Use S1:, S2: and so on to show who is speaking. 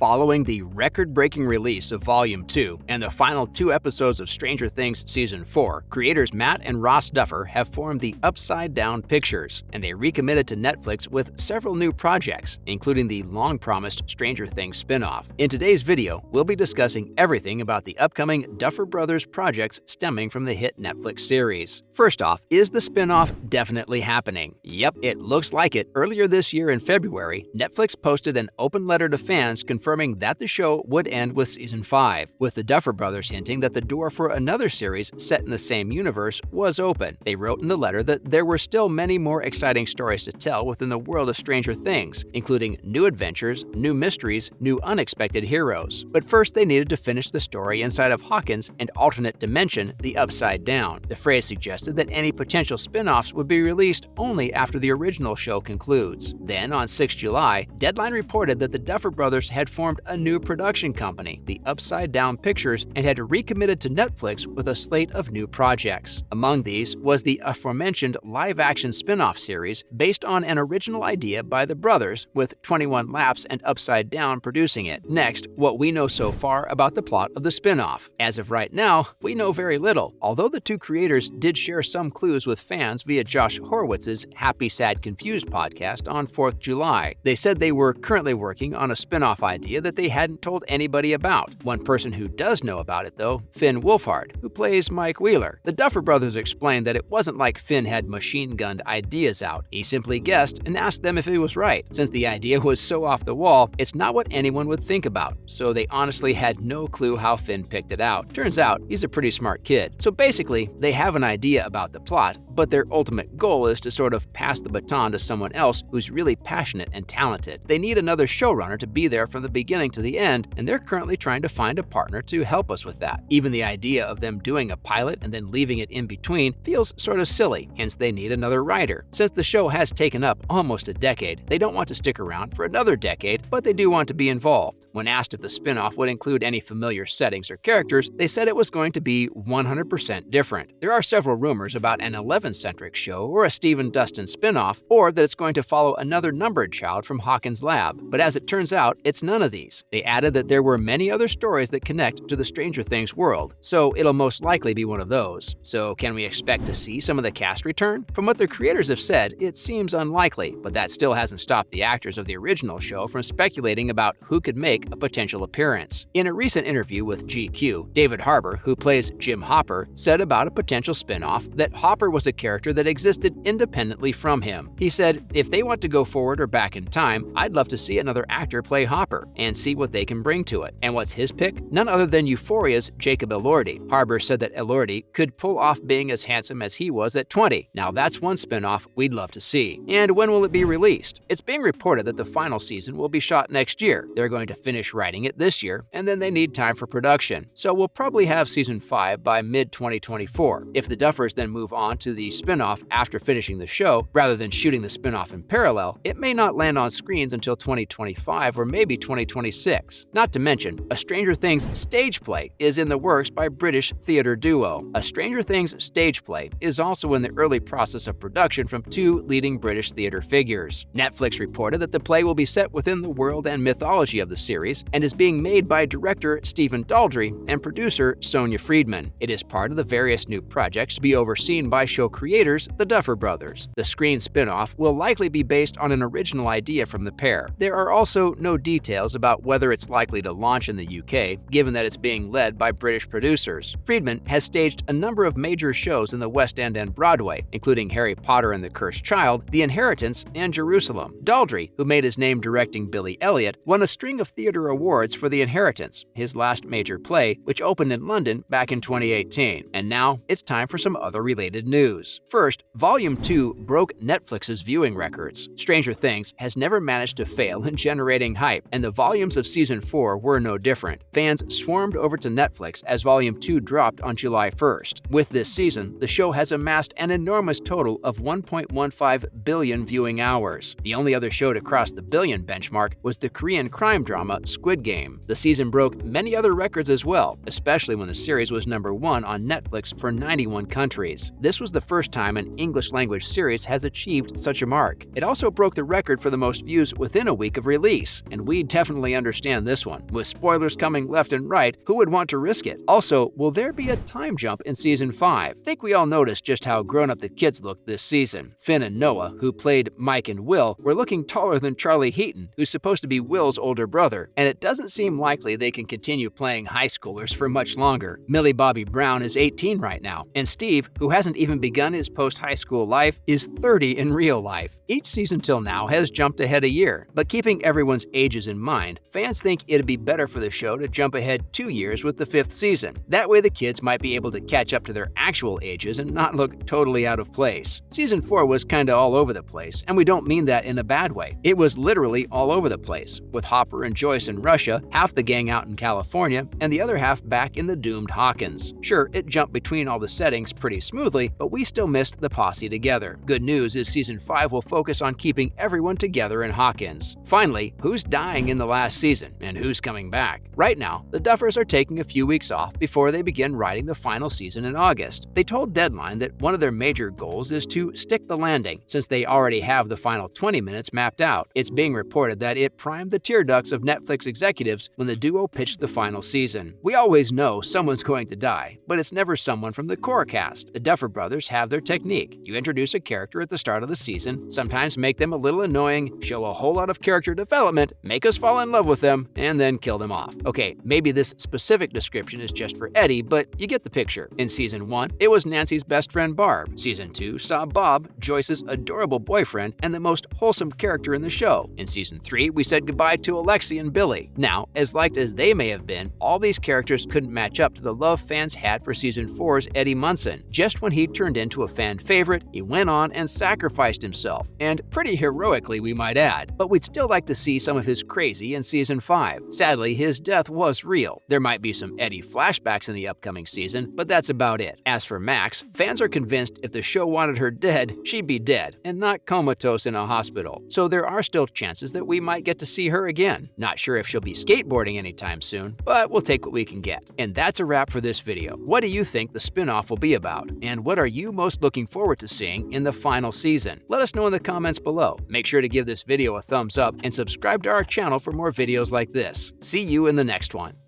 S1: Following the record-breaking release of Volume 2 and the final 2 episodes of Stranger Things Season 4, creators Matt and Ross Duffer have formed the Upside Down Pictures, and they recommitted to Netflix with several new projects, including the long-promised Stranger Things spinoff. In today's video, we'll be discussing everything about the upcoming Duffer Brothers projects stemming from the hit Netflix series. First off, is the spinoff definitely happening? Yep, it looks like it. Earlier this year in February, Netflix posted an open letter to fans confirming that the show would end with Season 5, with the Duffer Brothers hinting that the door for another series set in the same universe was open. They wrote in the letter that there were still many more exciting stories to tell within the world of Stranger Things, including new adventures, new mysteries, new unexpected heroes. But first, they needed to finish the story inside of Hawkins' and alternate dimension, the Upside Down. The phrase suggested that any potential spin-offs would be released only after the original show concludes. Then, on 6 July, Deadline reported that the Duffer Brothers had formed a new production company, the Upside Down Pictures, and had recommitted to Netflix with a slate of new projects. Among these was the aforementioned live-action spin-off series based on an original idea by the brothers, with 21 Laps and Upside Down producing it. Next, what we know so far about the plot of the spin-off. As of right now, we know very little, although the two creators did share some clues with fans via Josh Horwitz's Happy Sad Confused podcast on 4th July. They said they were currently working on a spin-off idea that they hadn't told anybody about. One person who does know about it, though, Finn Wolfhard, who plays Mike Wheeler. The Duffer Brothers explained that it wasn't like Finn had machine-gunned ideas out. He simply guessed and asked them if he was right. Since the idea was so off the wall, it's not what anyone would think about, so they honestly had no clue how Finn picked it out. Turns out, he's a pretty smart kid. So basically, they have an idea about the plot, but their ultimate goal is to sort of pass the baton to someone else who's really passionate and talented. They need another showrunner to be there from the beginning to the end, and they're currently trying to find a partner to help us with that. Even the idea of them doing a pilot and then leaving it in between feels sort of silly, hence they need another writer. Since the show has taken up almost a decade, they don't want to stick around for another decade, but they do want to be involved. When asked if the spinoff would include any familiar settings or characters, they said it was going to be 100% different. There are several rumors about an 11-centric show or a Stephen Dustin spinoff, or that it's going to follow another numbered child from Hawkins' lab. But as it turns out, it's none of these. They added that there were many other stories that connect to the Stranger Things world, so it'll most likely be one of those. So can we expect to see some of the cast return? From what the creators have said, it seems unlikely, but that still hasn't stopped the actors of the original show from speculating about who could make a potential appearance. In a recent interview with GQ, David Harbour, who plays Jim Hopper, said about a potential spin-off that Hopper was a character that existed independently from him. He said, "If they want to go forward or back in time, I'd love to see another actor play Hopper and see what they can bring to it." And what's his pick? None other than Euphoria's Jacob Elordi. Harbour said that Elordi could pull off being as handsome as he was at 20. Now that's one spin-off we'd love to see. And when will it be released? It's being reported that the final season will be shot next year. They're going to finish writing it this year, and then they need time for production. So we'll probably have Season 5 by mid-2024. If the Duffers then move on to the spin-off after finishing the show, rather than shooting the spin-off in parallel, it may not land on screens until 2025 or maybe 2026. Not to mention, a Stranger Things stage play is in the works by British theater duo. A Stranger Things stage play is also in the early process of production from two leading British theater figures. Netflix reported that the play will be set within the world and mythology of the series and is being made by director Stephen Daldry and producer Sonia Friedman. It is part of the various new projects to be overseen by show creators, the Duffer Brothers. The screen spin-off will likely be based on an original idea from the pair. There are also no details about whether it's likely to launch in the UK, given that it's being led by British producers. Friedman has staged a number of major shows in the West End and Broadway, including Harry Potter and the Cursed Child, The Inheritance, and Jerusalem. Daldry, who made his name directing Billy Elliot, won a string of theater awards for The Inheritance, his last major play, which opened in London back in 2018. And now, it's time for some other related news. First, Volume 2 broke Netflix's viewing records. Stranger Things has never managed to fail in generating hype, and the volumes of Season 4 were no different. Fans swarmed over to Netflix as Volume 2 dropped on July 1st. With this season, the show has amassed an enormous total of 1.15 billion viewing hours. The only other show to cross the billion benchmark was the Korean crime drama about Squid Game. The season broke many other records as well, especially when the series was #1 on Netflix for 91 countries. This was the first time an English-language series has achieved such a mark. It also broke the record for the most views within a week of release, and we definitely understand this one. With spoilers coming left and right, who would want to risk it? Also, will there be a time jump in Season 5? I think we all noticed just how grown-up the kids looked this season. Finn and Noah, who played Mike and Will, were looking taller than Charlie Heaton, who's supposed to be Will's older brother, and it doesn't seem likely they can continue playing high schoolers for much longer. Millie Bobby Brown is 18 right now, and Steve, who hasn't even begun his post-high school life, is 30 in real life. Each season till now has jumped ahead a year, but keeping everyone's ages in mind, fans think it'd be better for the show to jump ahead 2 years with the 5th season. That way the kids might be able to catch up to their actual ages and not look totally out of place. Season 4 was kinda all over the place, and we don't mean that in a bad way. It was literally all over the place, with Hopper and Joyce in Russia, half the gang out in California, and the other half back in the doomed Hawkins. Sure, it jumped between all the settings pretty smoothly, but we still missed the posse together. Good news is Season 5 will focus on keeping everyone together in Hawkins. Finally, who's dying in the last season, and who's coming back? Right now, the Duffers are taking a few weeks off before they begin writing the final season in August. They told Deadline that one of their major goals is to stick the landing, since they already have the final 20 minutes mapped out. It's being reported that it primed the tear ducts of Netflix executives when the duo pitched the final season. We always know someone's going to die, but it's never someone from the core cast. The Duffer brothers have their technique. You introduce a character at the start of the season, sometimes make them a little annoying, show a whole lot of character development, make us fall in love with them, and then kill them off. Okay, maybe this specific description is just for Eddie, but you get the picture. In Season 1, it was Nancy's best friend Barb. Season 2 saw Bob, Joyce's adorable boyfriend and the most wholesome character in the show. In Season 3, we said goodbye to Alexi and Billy. Now, as liked as they may have been, all these characters couldn't match up to the love fans had for Season 4's Eddie Munson. Just when he turned into a fan favorite, he went on and sacrificed himself, and pretty heroically we might add. But we'd still like to see some of his crazy in Season 5. Sadly, his death was real. There might be some Eddie flashbacks in the upcoming season, but that's about it. As for Max, fans are convinced if the show wanted her dead, she'd be dead, and not comatose in a hospital. So there are still chances that we might get to see her again. Not sure if she'll be skateboarding anytime soon, but we'll take what we can get. And that's a wrap for this video. What do you think the spin-off will be about? And what are you most looking forward to seeing in the final season? Let us know in the comments below. Make sure to give this video a thumbs up and subscribe to our channel for more videos like this. See you in the next one.